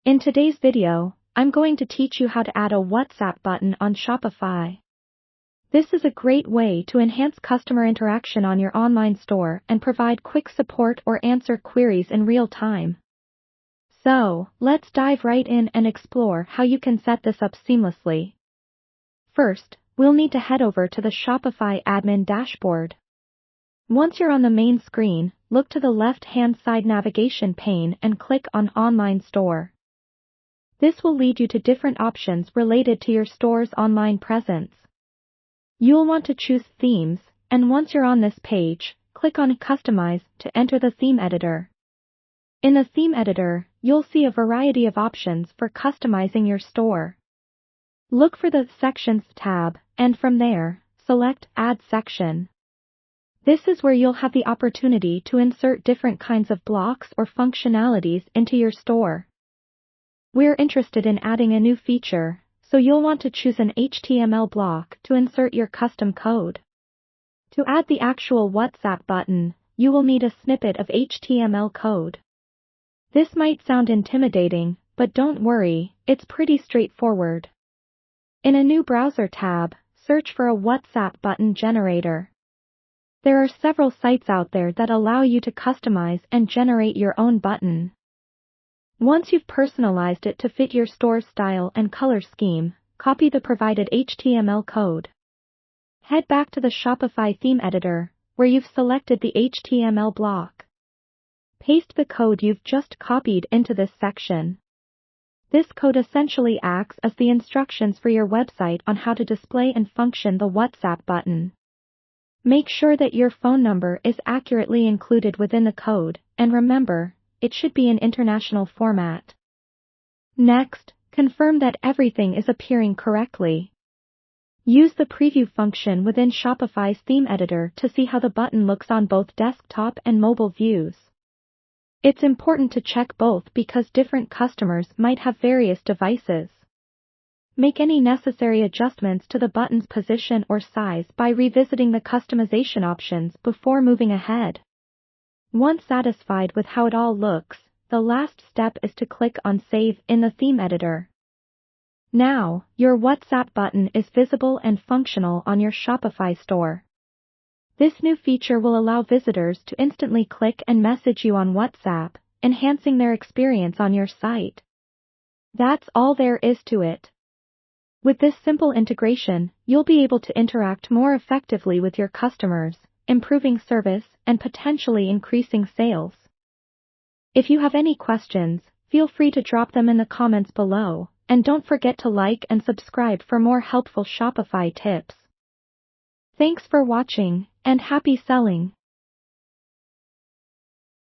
In today's video, I'm going to teach you how to add a WhatsApp button on Shopify. This is a great way to enhance customer interaction on your online store and provide quick support or answer queries in real time. So, let's dive right in and explore how you can set this up seamlessly. First, we'll need to head over to the Shopify admin dashboard. Once you're on the main screen, look to the left-hand side navigation pane and click on Online Store. This will lead you to different options related to your store's online presence. You'll want to choose Themes, and once you're on this page, click on Customize to enter the theme editor. In the theme editor, you'll see a variety of options for customizing your store. Look for the Sections tab, and from there, select Add Section. This is where you'll have the opportunity to insert different kinds of blocks or functionalities into your store. We're interested in adding a new feature, so you'll want to choose an HTML block to insert your custom code. To add the actual WhatsApp button, you will need a snippet of HTML code. This might sound intimidating, but don't worry, it's pretty straightforward. In a new browser tab, search for a WhatsApp button generator. There are several sites out there that allow you to customize and generate your own button. Once you've personalized it to fit your store's style and color scheme, copy the provided HTML code. Head back to the Shopify theme editor, where you've selected the HTML block. Paste the code you've just copied into this section. This code essentially acts as the instructions for your website on how to display and function the WhatsApp button. Make sure that your phone number is accurately included within the code, and remember, it should be in international format. Next, confirm that everything is appearing correctly. Use the preview function within Shopify's theme editor to see how the button looks on both desktop and mobile views. It's important to check both because different customers might have various devices. Make any necessary adjustments to the button's position or size by revisiting the customization options before moving ahead. Once satisfied with how it all looks, the last step is to click on Save in the theme editor. Now, your WhatsApp button is visible and functional on your Shopify store. This new feature will allow visitors to instantly click and message you on WhatsApp, enhancing their experience on your site. That's all there is to it. With this simple integration, you'll be able to interact more effectively with your customers, improving service, and potentially increasing sales. If you have any questions, feel free to drop them in the comments below, and don't forget to like and subscribe for more helpful Shopify tips. Thanks for watching, and happy selling!